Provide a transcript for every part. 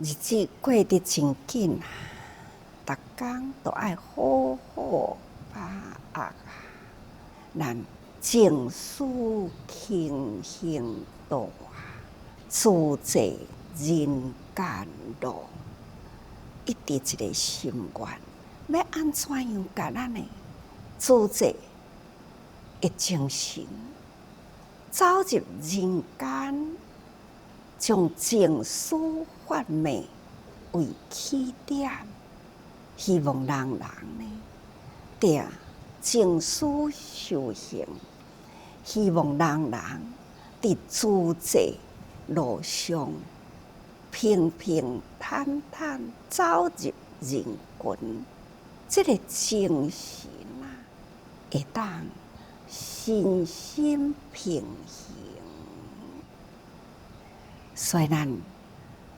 日子过得真紧啊，逐工都爱好好把握啊，咱静思轻行道啊，自在人间路。一直一个心愿，要安怎样甲咱的自在的精神走入人间，将静思发明为起点，希望人人呢定静思修行，希望人人伫自在路上平平坦坦走入人群，这个精神啊，会当身心平衡。所以咱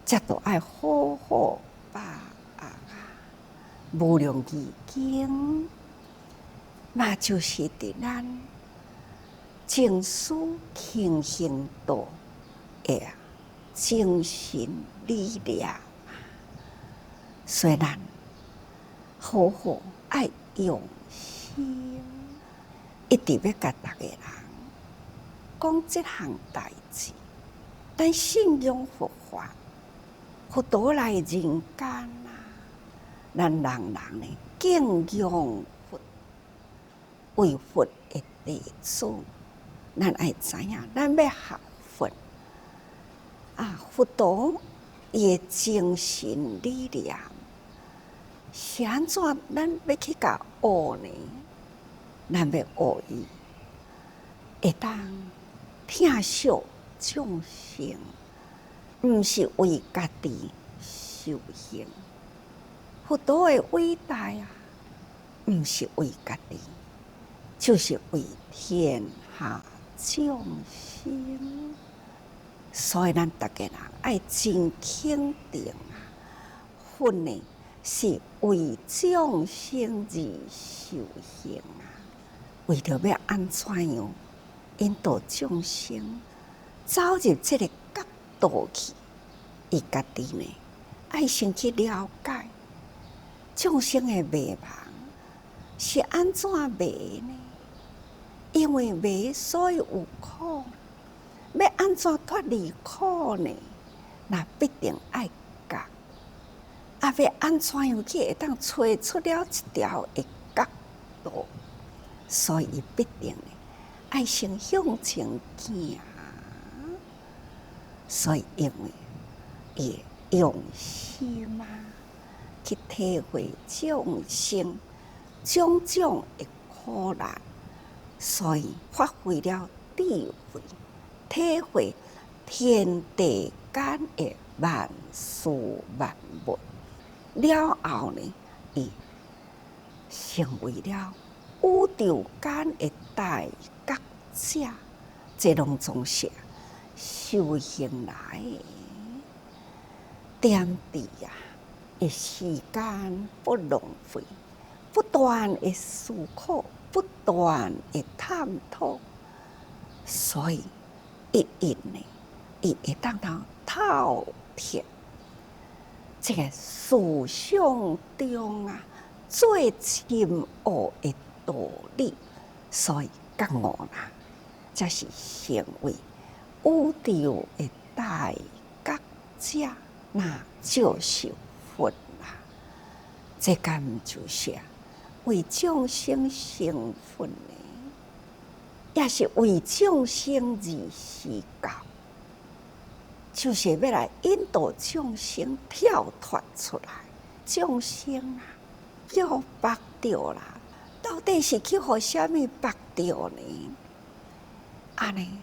则都爱好好把握啊，无量义经，嘛就是伫咱静思轻行道的精神力量。所以咱好好爱用心，一直要甲逐个人讲这项代志。咱信仰佛法，佛陀来人间啊，咱人人呢敬仰佛，为佛的弟子，咱爱知影，咱要学佛啊，佛陀伊的精神力量，是安怎？咱要去甲学呢？咱要学伊，会当疼惜众生，毋是为家己修行。佛陀的伟大啊，毋是为家己，就是为天下众生。所以咱逐个人爱真肯定啊，佛呢是为众生而修行啊，为着要安怎样引导众生走入这个角度去，伊家己呢爱先去了解众生的迷茫是安怎迷呢？因为迷所以有苦，要安怎脱离苦呢？那必定爱觉，啊，要安怎样去会当找出了一条的角度？所以伊必定呢爱先向前行。所以因为伊用心啊，去体会众生种种的苦难，所以发挥了智慧，体会天地间的万事万物了后呢，伊成为了宇宙间的大觉者，这拢总是修行来的。点滴啊，的时间不浪费，不断的思考，不断的探讨，所以一呢，伊会当到透彻这个思想中啊最深奥的道理，所以觉悟啦，才是成为宇宙的大觉者，那就是佛啦。这敢毋就是为众生成佛呢？也是为众生而施教，就是要来引导众生跳脱出来。众生啊，要拔掉啦，到底是去互啥物拔掉呢？安尼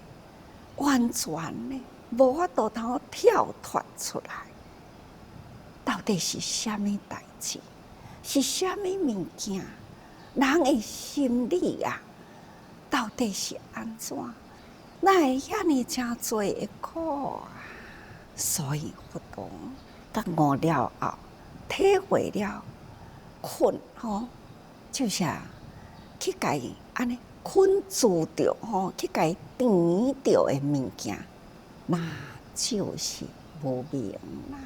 完全呢，无法度通跳脱出来。到底是啥物代志？是啥物物件？人的心理啊，到底是安怎？哪会遐尼真多的苦啊？所以佛陀觉悟了后，体会了困吼，就是去甲伊安尼困住着吼，去甲伊缠着的物件，那就是无明啦。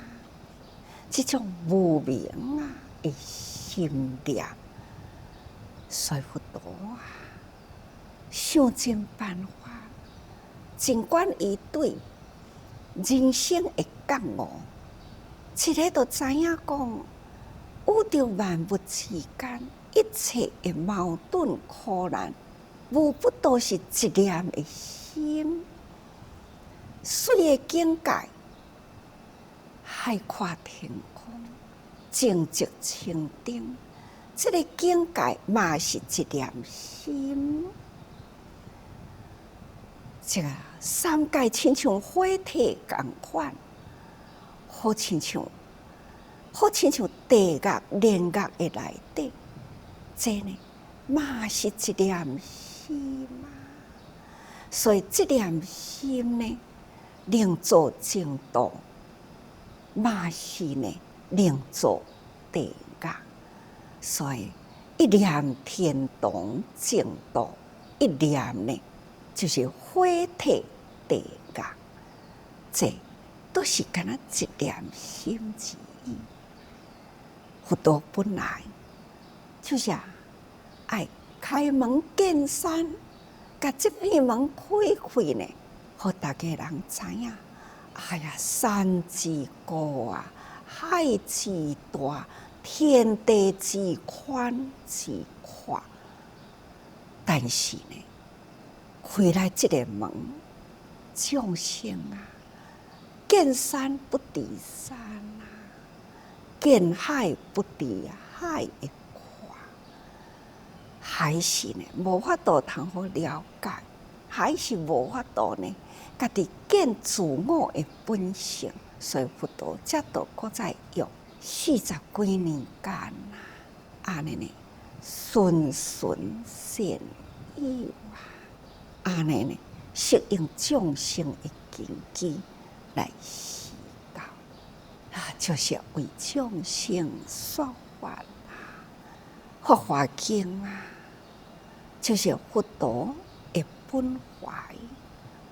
这种无明啊的心念，所以佛陀啊，想尽办法，尽管伊对人生的觉悟，一个都知影讲，宇宙万物之间一切的矛盾苦难，无不都是一念的心。水的境界，海阔天空，静寂清净，这个境界嘛是一念心。这个三界亲像火体同款，好亲像地狱炼狱的内底，这呢嘛是一念心啊。所以这念心呢，能做净土，嘛是呢能做地狱。所以一念天堂净土，一念呢就是火体地狱，这都是干那一念心之意。佛陀本来就是爱开门见山，把这片门开呢，让大家人知影。哎呀，山之高啊，海之大，天地之宽之阔。但是呢，开来这个门，众生啊，见山不敌山啊，见海不敌海的宽，还是呢无法度通好了解，还是无法度呢，家己见自我的本性。所以佛陀才都搁再用40几年间啊，安尼呢循循善诱啊，安尼呢适应众生的根基来施教啊，就是为众生说法啊。法华经啊，就是佛陀的本怀。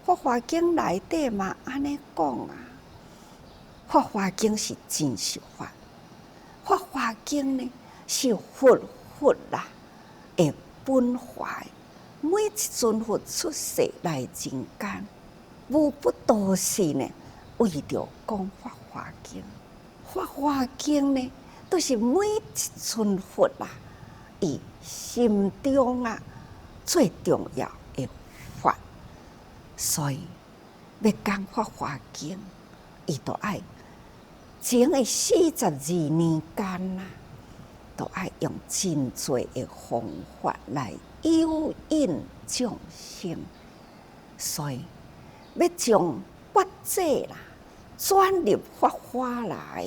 法华经内底嘛安尼讲啊，法华经是真实法，法华经呢是佛啦的本怀。每一尊佛出世来人间，无不都是呢为着讲法华经。法华经呢，都是每一尊佛啦，伊心中啊最重要的法。所以要讲法华经，伊都爱前的42年间啊，都爱用真多的方法来诱引众生。所以要将八戒啦转入法华来，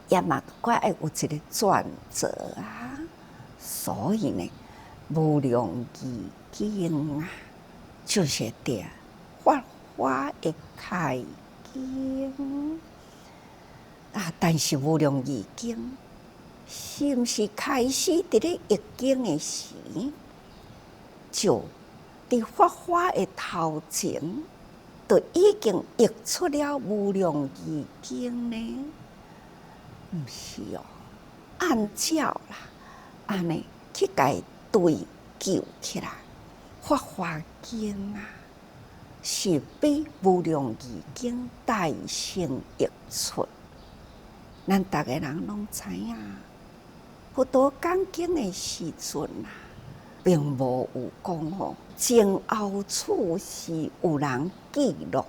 也嘛怪爱有一个转折啊。所以呢，无量义经啊，就是伫法华的开经啊。但是无量义经是毋是开始伫咧译经的时，就伫法华的头前，就已经译出了无量义经呢？毋是哦，按照啦，安尼去甲伊对救起来。法华经啊，是比无量义经大成译出。咱逐个人拢知影，佛陀讲经的时阵啊，并无有讲吼前后处是有人记录，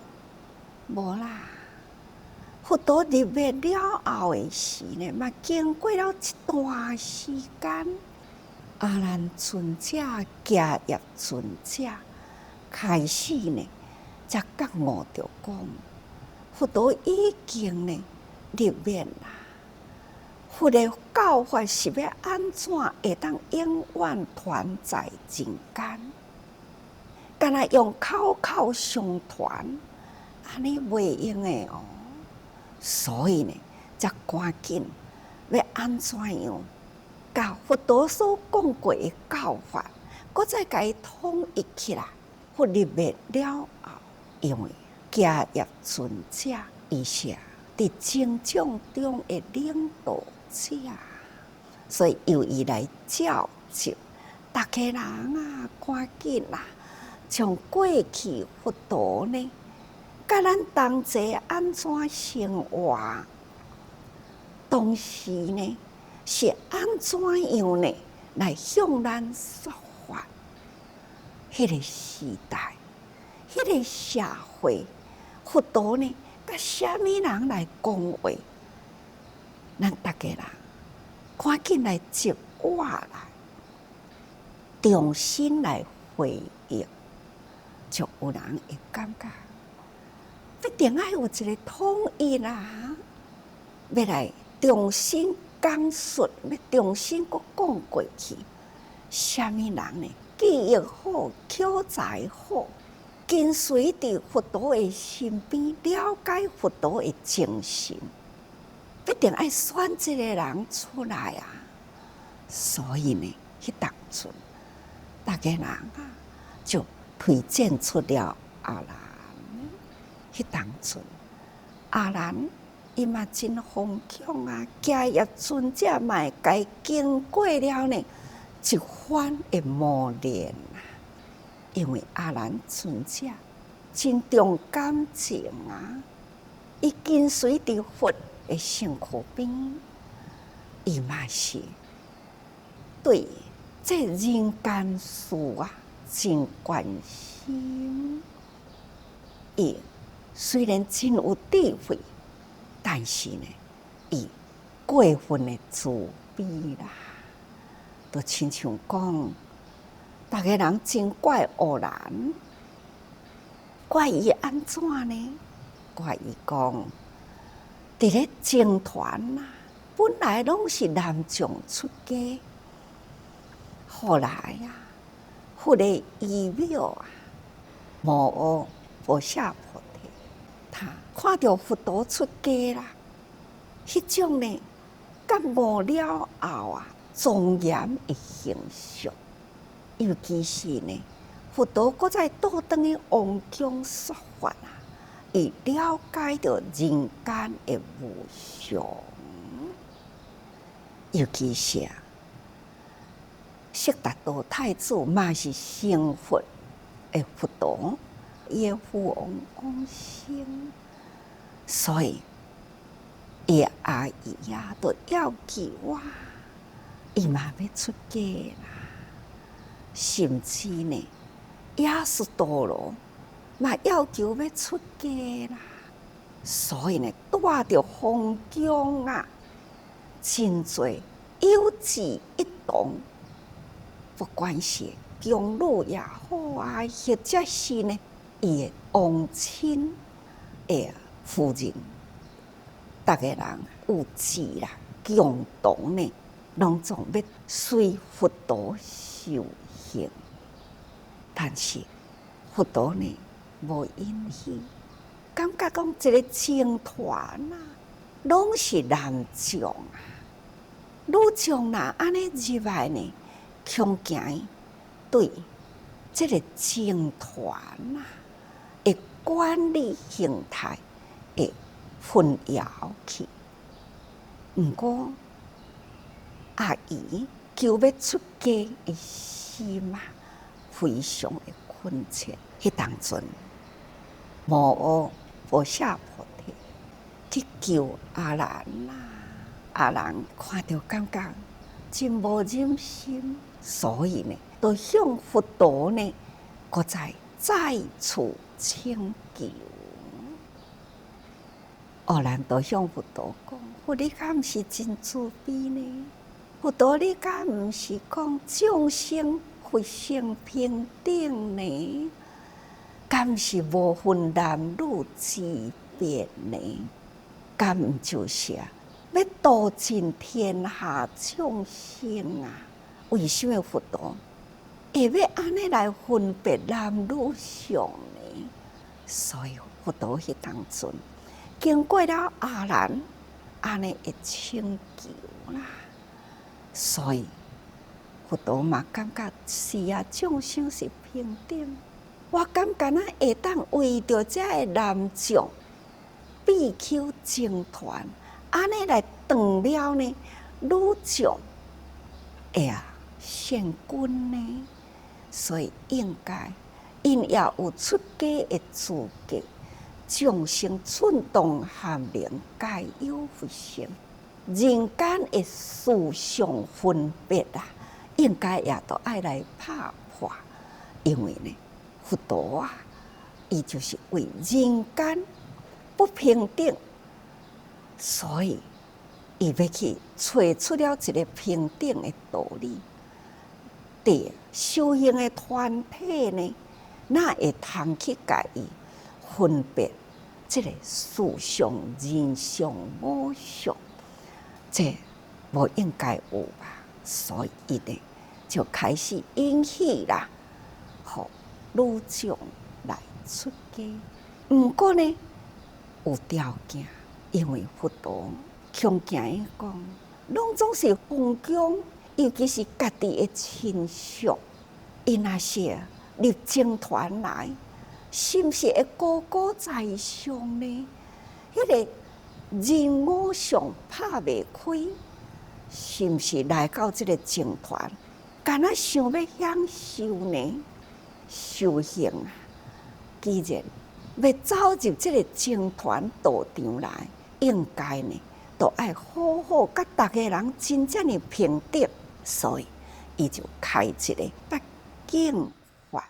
无啦。佛陀入灭了后的时呢，嘛经过了一段时间，阿难尊者、迦叶尊者开始呢，才觉悟着讲，佛陀已经呢入灭啦。佛的教法是要安怎会当永远传在人间？干那用口口相传，安尼袂用的哦。所以呢，才赶紧要安怎样，把佛陀所讲过的教法，搁再甲伊统一起来。佛入灭了后，因为迦叶尊者伊是伫成长中的领导者，所以由伊来召集大家人啊，赶紧啦，从过去佛陀呢，甲咱同齐安怎生活，同时呢是安怎样呢来向咱说法？迄个时代，迄个社会，佛陀呢，甲虾米人来讲话？咱大家人赶紧来接话来，重新来回应，就有人会感觉，必定要有一个统一啦，要来重新讲述，要重新搁讲过去。虾米人呢？记忆好，口才好，跟随伫佛陀的身边，了解佛陀的精神，必定爱选这个人出来啊！所以呢，迄当阵，大家人啊，就推荐出了阿难。迄当阵，阿难伊嘛真疯狂啊！迦叶尊者嘛会该经过了呢一番的磨练啊，因为阿难尊者真重感情啊，伊跟随伫佛的身躯边，伊嘛是对这人间事啊真关心。伊虽然真有智慧，但是呢，伊过分的自卑啦。就亲像讲，大家人真怪恶人，怪伊安怎呢？怪伊讲，伫咧僧团啊，本来拢是男众出家，后来啊，佛的遗庙啊，摩诃菩萨菩提，他看到佛陀出家啦，迄种呢，感悟了后啊。庄严的形象，尤其是呢，佛陀搁再倒转去王宫说法啊，伊了解到人间的无常，尤其是啊，悉达多太子嘛是成佛的佛陀，伊的父王往生，所以伊阿姨啊，都要求我。伊嘛要出家啦，甚至呢，耶稣多罗嘛要求要出家啦，所以呢，带着皇宫啊，真侪有志一同，不管是宫女也好啊，或者是呢，伊的王亲的夫人，大家人有志啦，共同呢。拢总要随佛陀修行，但是佛陀呢无允许，感觉讲一个僧团啊，拢是男众啊，女众若安尼入来呢，恐惊对这个僧团啊的管理形态会混淆去，毋过。阿姨求要出家的心啊，非常的恳切。迄当阵，摩诃菩萨菩提去求阿难啦，阿难看到感觉真无忍心，所以呢，就向佛陀呢，搁再次请求。阿难就向佛陀讲：佛，你敢毋是真慈悲呢？佛陀，你敢毋是讲众生佛性平等呢？敢毋是无分男女之别呢？敢毋就是要度尽天下众生啊？为什么佛陀会要安尼来分别男女相呢？所以佛陀迄当阵经过了阿难安尼一请求啦。所以，佛陀嘛感觉是啊，众生是平等。我感觉会当为着这个男众必求精团，安尼来断了呢，愈将献君呢。所以应该，因也有出家的资格，众生寸动含灵，皆有不成。人间的思想分别啊，应该也都爱来拍破，因为呢，佛陀啊，伊就是为人间不平等，所以伊要去找出了一个平等的道理。对修行的团体呢，哪会通去甲伊分别这个事相、人相、我相？这无应该有吧？所以伊呢就开始引起啦，互女众来出家。毋过呢，有条件，因为佛陀强行伊讲，拢总是弘扬，尤其是家己的亲属，伊若是入僧团来，是毋是会高高在上呢？迄个人我相拍袂开，是毋是来到这个僧团，敢若想要享受呢？修行啊，既然要走入这个僧团道场来，应该呢，都爱好好甲大家人真正的平等，所以伊就开一个八境法。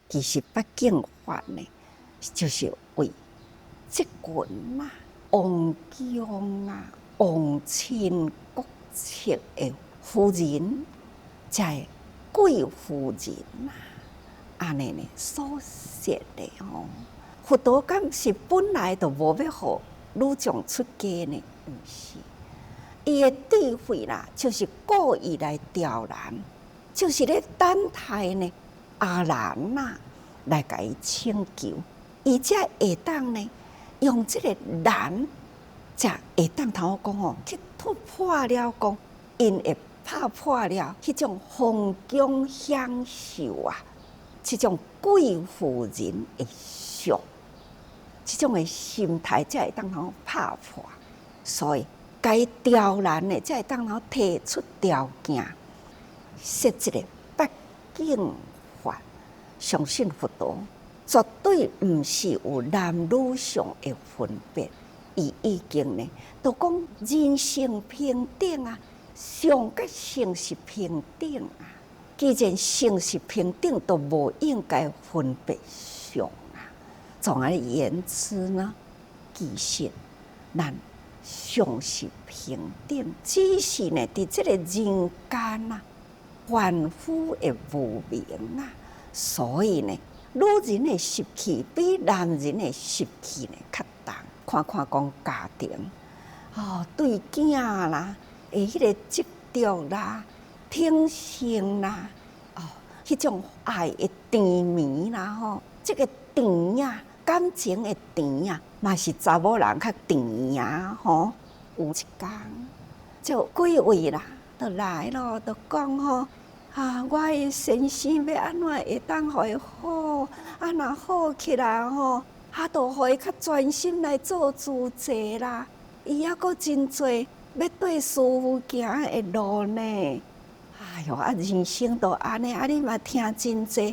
其实八境法呢，就是为这群啊、王公啊、王亲国戚的夫人，在贵夫人啊，安尼呢所设的哦。佛陀敢是本来就无要互女众出家呢？毋是，伊的智慧啦，就是故意来刁难，就是咧等待呢。阿难呐，来甲伊请求，伊才会当呢，用这个难，才会当头讲哦，去突破了讲，因会拍破了迄种封疆享受啊，这种贵妇人的相，这种的心态才会当头拍破。所以该刁难的，才会当头提出条件，设这个八境。相信佛陀绝对毋是有男女上的分别，伊已经呢，都讲人性平等啊，上甲性是平等啊。既然性是平等，都无应该分别上啊。总而言之呢，其实咱上是平等，只是呢，伫这个人间啊，凡夫的无明啊。所以呢，女人的习气比男人的习气呢较重。看看讲家庭，对囝啦，迄个执着啦、挺性啦，迄种爱的甜蜜啦，这个甜呀，感情的甜呀，嘛是查某人较甜呀，有一天，就几位啦，就来咯，就讲我的先生要安怎会当互伊好？若好起来就互伊较专心来做主持啦。伊还阁真侪要对师父行的路呢。哎哟，人生都安尼，你嘛听真侪，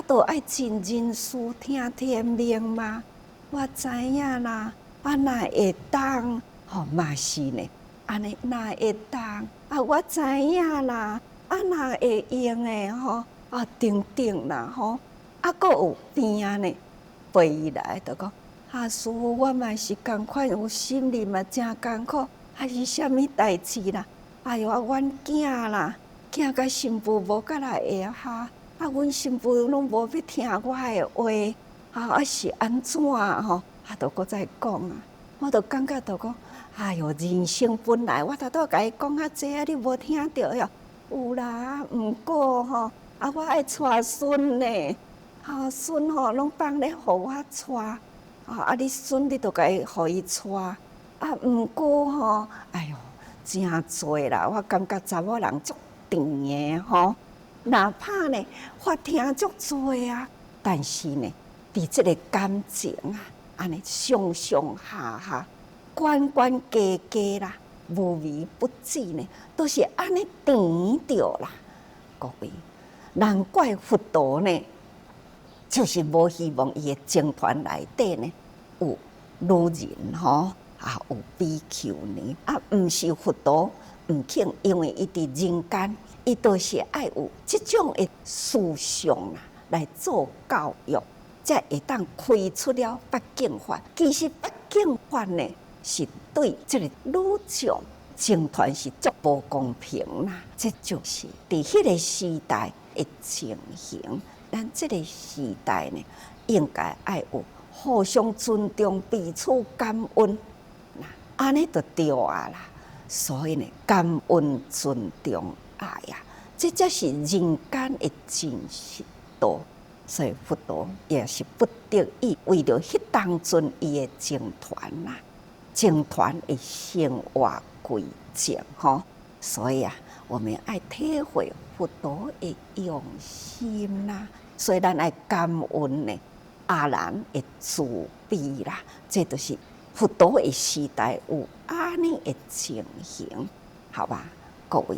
都爱真认输听天命嘛。我知影啦，哪会当？嘛是呢，安尼哪会当？我知影啦。哪会用的等等啦阁有边呢，陪伊来就讲师父，我嘛是共款，有心里嘛真艰苦，还是啥物代志啦？哎哟，阮囝啦，囝甲媳妇无甲来下阮媳妇拢无要听我的话，是安怎就搁再讲啊，我就感觉就讲，哎哟，人生本来我头拄甲伊讲济你无听着哟。有啦，毋过我爱带孙呢，孙拢放咧互我带，你孙你都该互伊带，毋过哎哟，真侪啦，我感觉查某人足甜的哪怕呢法庭足侪啊，但是呢，伫即个感情安尼上上下下，关关家家啦，无微不至呢，都是安尼甜着啦。各位，难怪佛陀呢，就是无希望伊的僧团内底呢有女人有比丘尼毋是佛陀毋肯，因为伊伫人间，伊都是爱有即种的思想来做教育，才会当开出了八敬法。其实八敬法呢，是对即个女众僧团是足无公平啦。这就是伫迄个时代的情形。咱即个时代呢，应该爱有互相尊重、彼此感恩，安尼就对啦。所以呢，感恩、尊重、爱这才是人间的真实道。所以佛陀也是不得已，为了迄当阵伊的僧团僧团的生活规则所以我们爱体会佛陀的用心所以咱爱感恩呢阿难的慈悲啦，这就是佛陀的时代有安尼的情形，好吧？各位，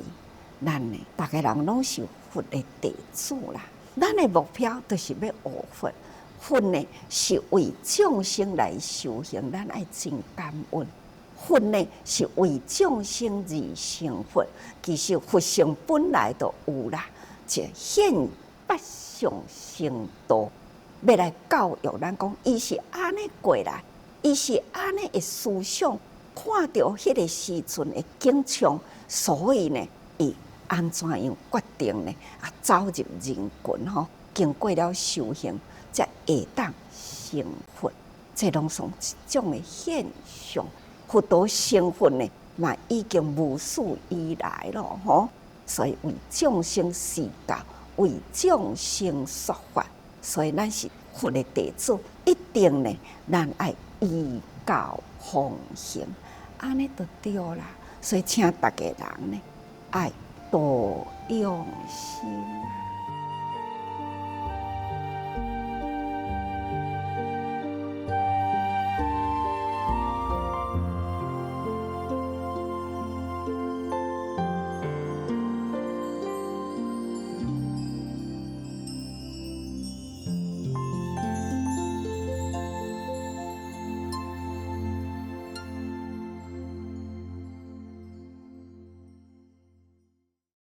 咱呢，大家人拢是佛的弟子啦。咱的目标就是要学佛，佛呢是为众生来修行，咱爱真感恩。佛呢是为众生而成佛，其实佛性本来就有啦，就现八相成道，要来教育咱讲，伊是安尼过来，伊是安尼的思想，看到迄个时阵的景象，所以呢，伊安怎样决定呢？走入人群经过了修行，才会当成佛。这拢是一种的现象。佛陀成佛呢，嘛已经无始以来了所以为众生示教，为众生说法。所以咱是佛的弟子，一定呢，咱爱依教奉行，安尼就对啦。所以请大家人呢，爱多用心。